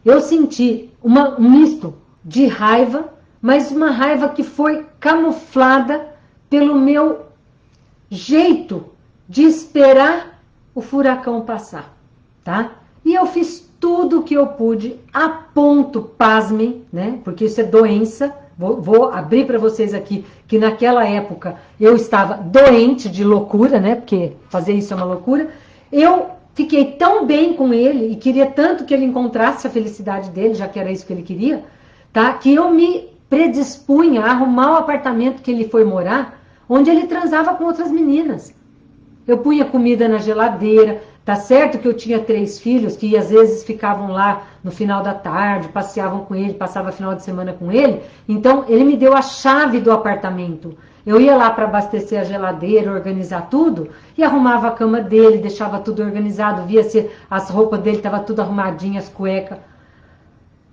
eu senti um misto de raiva, mas uma raiva que foi camuflada pelo meu jeito de esperar o furacão passar, tá? E eu fiz tudo o que eu pude, a ponto, pasmem, né? Porque isso é doença. Vou abrir para vocês aqui que naquela época eu estava doente de loucura, né? Porque fazer isso é uma loucura. Eu fiquei tão bem com ele e queria tanto que ele encontrasse a felicidade dele, já que era isso que ele queria, tá? Que eu me predispunha a arrumar o apartamento que ele foi morar, onde ele transava com outras meninas. Eu punha comida na geladeira, tá certo que eu tinha 3 filhos que às vezes ficavam lá no final da tarde, passeavam com ele, passava final de semana com ele, então ele me deu a chave do apartamento. Eu ia lá para abastecer a geladeira, organizar tudo, e arrumava a cama dele, deixava tudo organizado, via se as roupas dele estavam tudo arrumadinhas, as cuecas.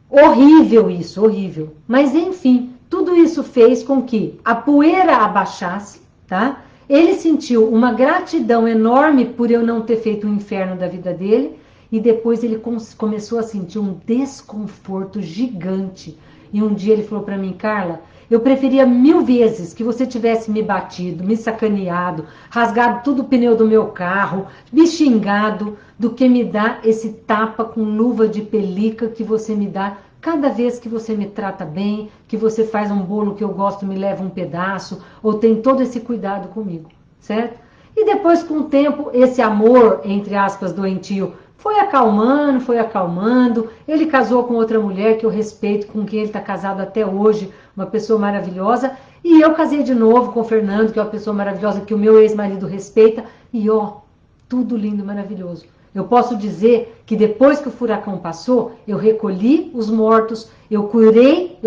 Horrível isso, horrível. Mas enfim, tudo isso fez com que a poeira abaixasse, tá? Ele sentiu uma gratidão enorme por eu não ter feito o inferno da vida dele, e depois ele começou a sentir um desconforto gigante. E um dia ele falou para mim: Carla, eu preferia 1000 vezes que você tivesse me batido, me sacaneado, rasgado tudo o pneu do meu carro, me xingado, do que me dar esse tapa com luva de pelica que você me dá cada vez que você me trata bem, que você faz um bolo que eu gosto, me leva um pedaço, ou tem todo esse cuidado comigo, certo? E depois, com o tempo, esse amor, entre aspas, doentio, foi acalmando. Ele casou com outra mulher que eu respeito, com quem ele está casado até hoje, uma pessoa maravilhosa. E eu casei de novo com o Fernando, que é uma pessoa maravilhosa, que o meu ex-marido respeita. E ó, tudo lindo, maravilhoso. Eu posso dizer que depois que o furacão passou, eu recolhi os mortos, eu cuidei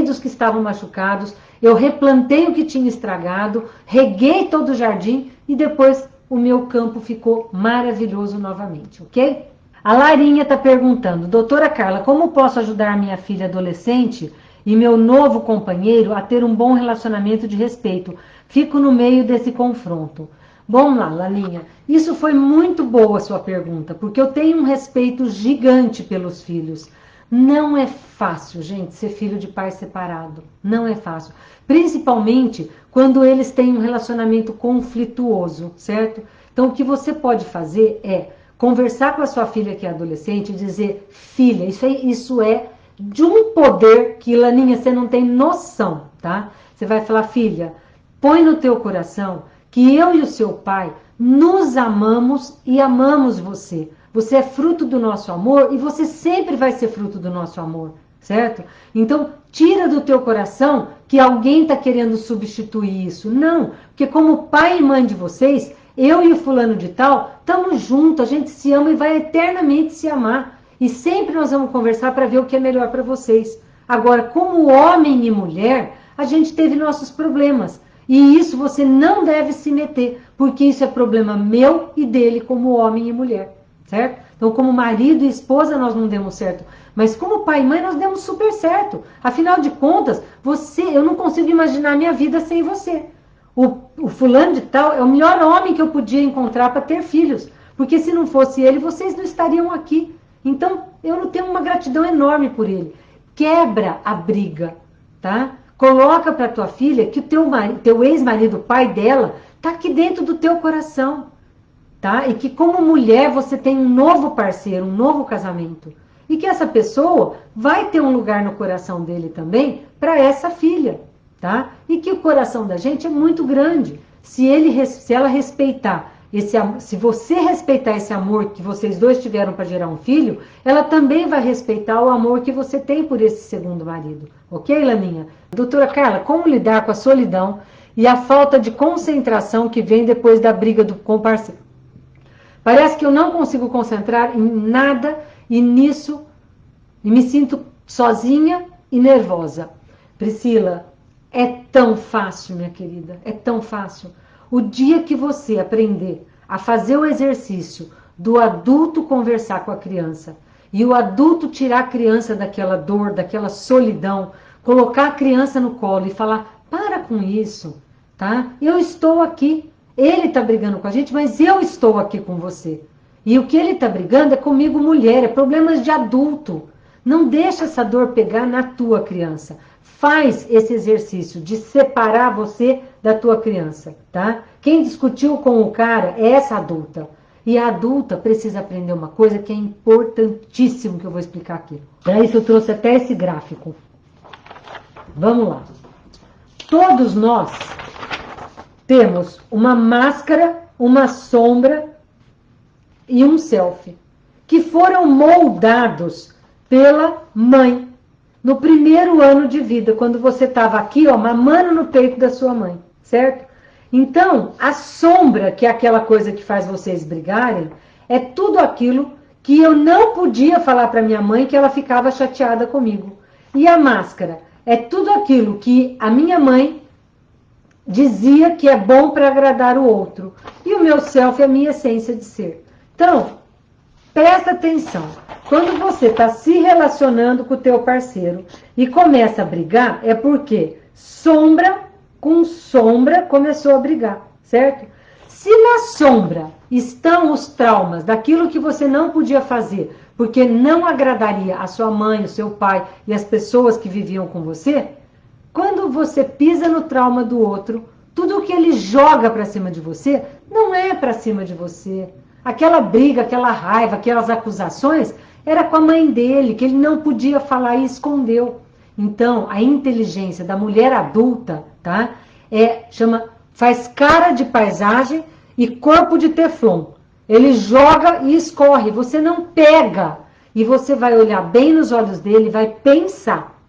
dos que estavam machucados, eu replantei o que tinha estragado, reguei todo o jardim e depois o meu campo ficou maravilhoso novamente, ok? A Larinha está perguntando: doutora Carla, como posso ajudar minha filha adolescente e meu novo companheiro a ter um bom relacionamento de respeito? Fico no meio desse confronto. Vamos lá, Larinha. Isso foi muito boa a sua pergunta, porque eu tenho um respeito gigante pelos filhos. Não é fácil, gente, ser filho de pai separado. Não é fácil. Principalmente quando eles têm um relacionamento conflituoso, certo? Então, o que você pode fazer é conversar com a sua filha que é adolescente e dizer: filha, isso é de um poder que, Laninha, você não tem noção, tá? Você vai falar: filha, põe no teu coração que eu e o seu pai nos amamos e amamos você. Você é fruto do nosso amor e você sempre vai ser fruto do nosso amor, certo? Então, tira do teu coração que alguém está querendo substituir isso. Não, porque como pai e mãe de vocês, eu e o fulano de tal, estamos juntos, a gente se ama e vai eternamente se amar. E sempre nós vamos conversar para ver o que é melhor para vocês. Agora, como homem e mulher, a gente teve nossos problemas. E isso você não deve se meter, porque isso é problema meu e dele como homem e mulher, certo? Então, como marido e esposa, nós não demos certo. Mas como pai e mãe, nós demos super certo. Afinal de contas, eu não consigo imaginar a minha vida sem você. O fulano de tal é o melhor homem que eu podia encontrar para ter filhos. Porque se não fosse ele, vocês não estariam aqui. Então, eu não tenho uma gratidão enorme por ele. Quebra a briga, tá? Coloca para tua filha que o teu ex-marido, pai dela, tá aqui dentro do teu coração, tá? E que como mulher você tem um novo parceiro, um novo casamento. E que essa pessoa vai ter um lugar no coração dele também para essa filha, tá? E que o coração da gente é muito grande. Se ela respeitar se você respeitar esse amor que vocês dois tiveram para gerar um filho, ela também vai respeitar o amor que você tem por esse segundo marido. Ok, Laninha? Doutora Carla, como lidar com a solidão e a falta de concentração que vem depois da briga com o parceiro? Parece que eu não consigo concentrar em nada e nisso me sinto sozinha e nervosa. Priscila, é tão fácil, minha querida, é tão fácil. O dia que você aprender a fazer o exercício do adulto conversar com a criança e o adulto tirar a criança daquela dor, daquela solidão, colocar a criança no colo e falar: para com isso, tá? Eu estou aqui. Ele está brigando com a gente, mas eu estou aqui com você. E o que ele está brigando é comigo, mulher, é problemas de adulto. Não deixa essa dor pegar na tua criança. Faz esse exercício de separar você da tua criança, tá? Quem discutiu com o cara é essa adulta. E a adulta precisa aprender uma coisa que é importantíssimo, que eu vou explicar aqui. Para isso eu trouxe até esse gráfico. Vamos lá. Todos nós temos uma máscara, uma sombra e um selfie, que foram moldados pela mãe. No primeiro ano de vida, quando você estava aqui, ó, mamando no peito da sua mãe, certo? Então, a sombra, que é aquela coisa que faz vocês brigarem, é tudo aquilo que eu não podia falar para minha mãe, que ela ficava chateada comigo. E a máscara é tudo aquilo que a minha mãe dizia que é bom para agradar o outro. E o meu self é a minha essência de ser. Então, presta atenção. Quando você está se relacionando com o teu parceiro e começa a brigar, é porque sombra com sombra começou a brigar, certo? Se na sombra estão os traumas daquilo que você não podia fazer, porque não agradaria a sua mãe, o seu pai e as pessoas que viviam com você, quando você pisa no trauma do outro, tudo o que ele joga para cima de você não é para cima de você. Aquela briga, aquela raiva, aquelas acusações, era com a mãe dele, que ele não podia falar e escondeu. Então, a inteligência da mulher adulta, tá? Faz cara de paisagem e corpo de teflon. Ele joga e escorre, você não pega. E você vai olhar bem nos olhos dele e vai pensar: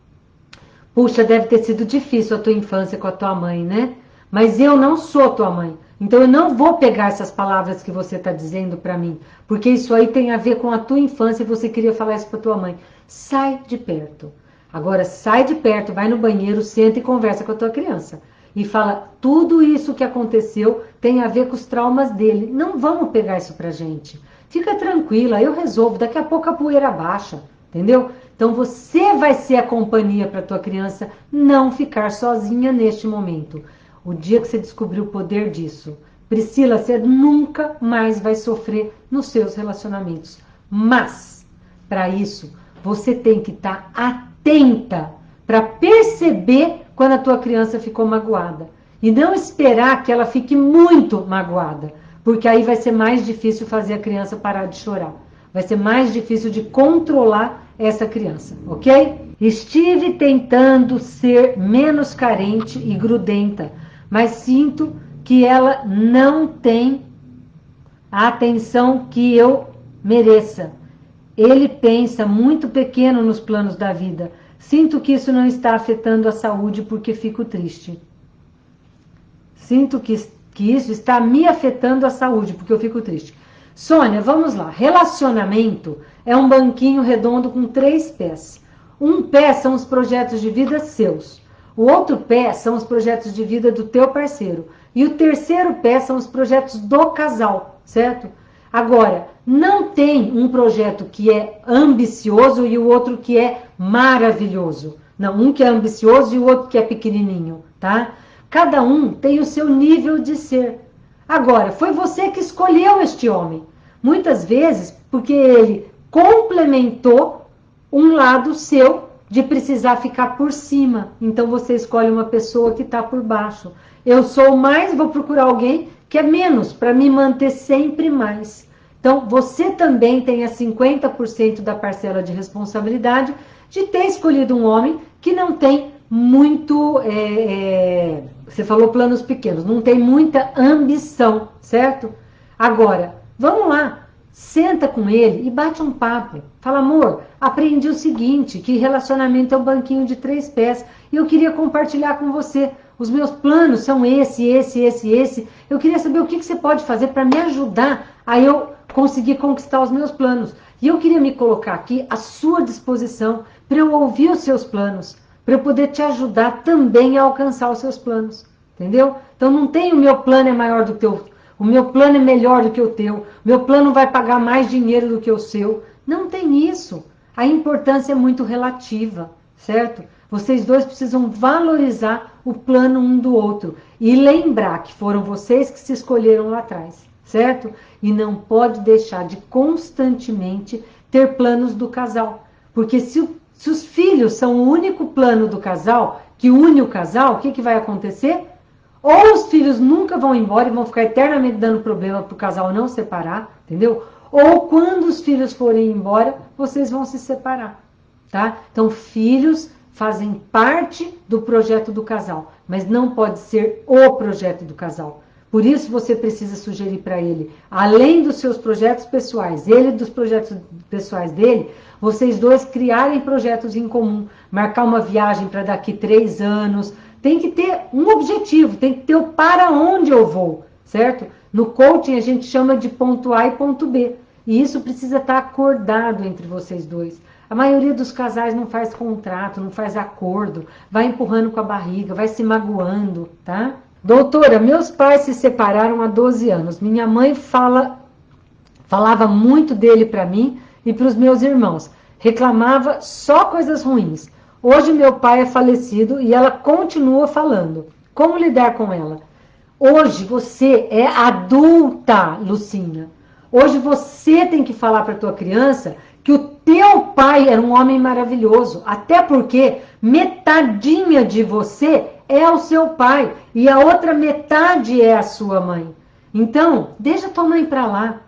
puxa, deve ter sido difícil a tua infância com a tua mãe, né? Mas eu não sou tua mãe. Então eu não vou pegar essas palavras que você está dizendo para mim, porque isso aí tem a ver com a tua infância e você queria falar isso para tua mãe. Sai de perto. Agora sai de perto, vai no banheiro, senta e conversa com a tua criança. E fala, tudo isso que aconteceu tem a ver com os traumas dele. Não vamos pegar isso pra gente. Fica tranquila, eu resolvo. Daqui a pouco a poeira baixa, entendeu? Então você vai ser a companhia para tua criança não ficar sozinha neste momento. O dia que você descobrir o poder disso, Priscila, você nunca mais vai sofrer nos seus relacionamentos. Mas, para isso, você tem que estar atenta para perceber quando a tua criança ficou magoada. E não esperar que ela fique muito magoada, porque aí vai ser mais difícil fazer a criança parar de chorar. Vai ser mais difícil de controlar essa criança, ok? Estive tentando ser menos carente e grudenta, mas sinto que ela não tem a atenção que eu mereça. Ele pensa muito pequeno nos planos da vida. Sinto que isso não está afetando a saúde porque fico triste. Sinto que isso está me afetando a saúde porque eu fico triste. Sônia, vamos lá. Relacionamento é um banquinho redondo com 3 pés. Um pé são os projetos de vida seus. O outro pé são os projetos de vida do teu parceiro. E o terceiro pé são os projetos do casal, certo? Agora, não tem um projeto que é ambicioso e o outro que é maravilhoso. Não, um que é ambicioso e o outro que é pequenininho, tá? Cada um tem o seu nível de ser. Agora, foi você que escolheu este homem. Muitas vezes, porque ele complementou um lado seu de precisar ficar por cima. Então você escolhe uma pessoa que está por baixo. Eu sou mais, vou procurar alguém que é menos, para me manter sempre mais. Então você também tem a 50% da parcela de responsabilidade de ter escolhido um homem que não tem muito, você falou planos pequenos, não tem muita ambição, certo? Agora, vamos lá. Senta com ele e bate um papo. Fala, amor, aprendi o seguinte, que relacionamento é um banquinho de 3 pés e eu queria compartilhar com você. Os meus planos são esse. Eu queria saber o que você pode fazer para me ajudar a eu conseguir conquistar os meus planos. E eu queria me colocar aqui à sua disposição para eu ouvir os seus planos, para eu poder te ajudar também a alcançar os seus planos. Entendeu? Então não tem o meu plano é maior do que o meu plano é melhor do que o teu. Meu plano vai pagar mais dinheiro do que o seu. Não tem isso. A importância é muito relativa, certo? Vocês dois precisam valorizar o plano um do outro. E lembrar que foram vocês que se escolheram lá atrás, certo? E não pode deixar de constantemente ter planos do casal. Porque se os filhos são o único plano do casal, que une o casal, o que vai acontecer? Ou os filhos nunca vão embora e vão ficar eternamente dando problema para o casal não separar, entendeu? Ou quando os filhos forem embora, vocês vão se separar, tá? Então, filhos fazem parte do projeto do casal, mas não pode ser o projeto do casal. Por isso, você precisa sugerir para ele, além dos seus projetos pessoais, ele dos projetos pessoais dele, vocês dois criarem projetos em comum, marcar uma viagem para daqui 3 anos. Tem que ter um objetivo, tem que ter o para onde eu vou, certo? No coaching a gente chama de ponto A e ponto B. E isso precisa estar acordado entre vocês dois. A maioria dos casais não faz contrato, não faz acordo, vai empurrando com a barriga, vai se magoando, tá? Doutora, meus pais se separaram há 12 anos. Minha mãe falava muito dele para mim e para os meus irmãos. Reclamava só coisas ruins. Hoje meu pai é falecido e ela continua falando. Como lidar com ela? Hoje você é adulta, Lucinha. Hoje você tem que falar para a tua criança que o teu pai era um homem maravilhoso. Até porque metadinha de você é o seu pai e a outra metade é a sua mãe. Então, deixa tua mãe para lá.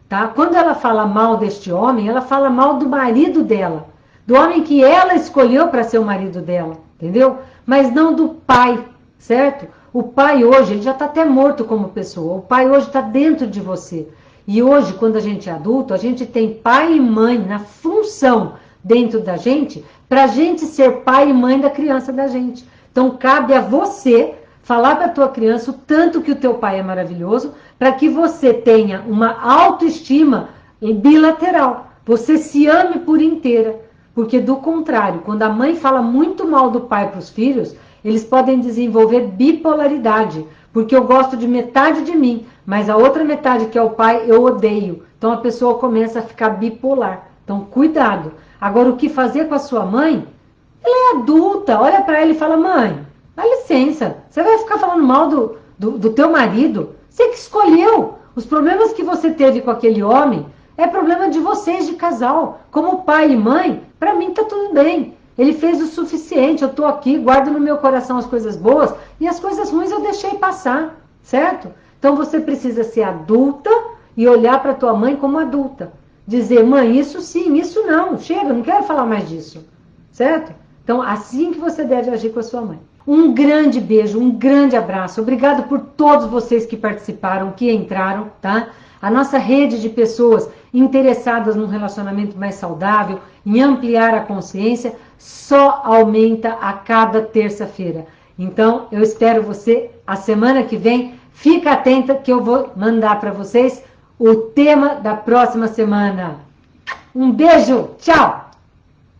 Tá? Quando ela fala mal deste homem, ela fala mal do marido dela. Do homem que ela escolheu para ser o marido dela. Entendeu? Mas não do pai, certo? O pai hoje, ele já está até morto como pessoa. O pai hoje está dentro de você. E hoje, quando a gente é adulto, a gente tem pai e mãe na função dentro da gente, para a gente ser pai e mãe da criança da gente. Então, cabe a você falar para a tua criança o tanto que o teu pai é maravilhoso, para que você tenha uma autoestima bilateral. Você se ame por inteira. Porque, do contrário, quando a mãe fala muito mal do pai para os filhos, eles podem desenvolver bipolaridade. Porque eu gosto de metade de mim, mas a outra metade, que é o pai, eu odeio. Então, a pessoa começa a ficar bipolar. Então, cuidado. Agora, o que fazer com a sua mãe? Ela é adulta. Olha para ela e fala, mãe, dá licença. Você vai ficar falando mal do teu marido? Você que escolheu. Os problemas que você teve com aquele homem é problema de vocês, de casal. Como pai e mãe, para mim tá tudo bem. Ele fez o suficiente, eu tô aqui, guardo no meu coração as coisas boas e as coisas ruins eu deixei passar, certo? Então você precisa ser adulta e olhar para tua mãe como adulta. Dizer, mãe, isso sim, isso não, chega, não quero falar mais disso, certo? Então, assim que você deve agir com a sua mãe. Um grande beijo, um grande abraço. Obrigado por todos vocês que participaram, que entraram, tá? A nossa rede de pessoas interessadas num relacionamento mais saudável, em ampliar a consciência, só aumenta a cada terça-feira. Então, eu espero você a semana que vem. Fica atenta que eu vou mandar para vocês o tema da próxima semana. Um beijo, tchau!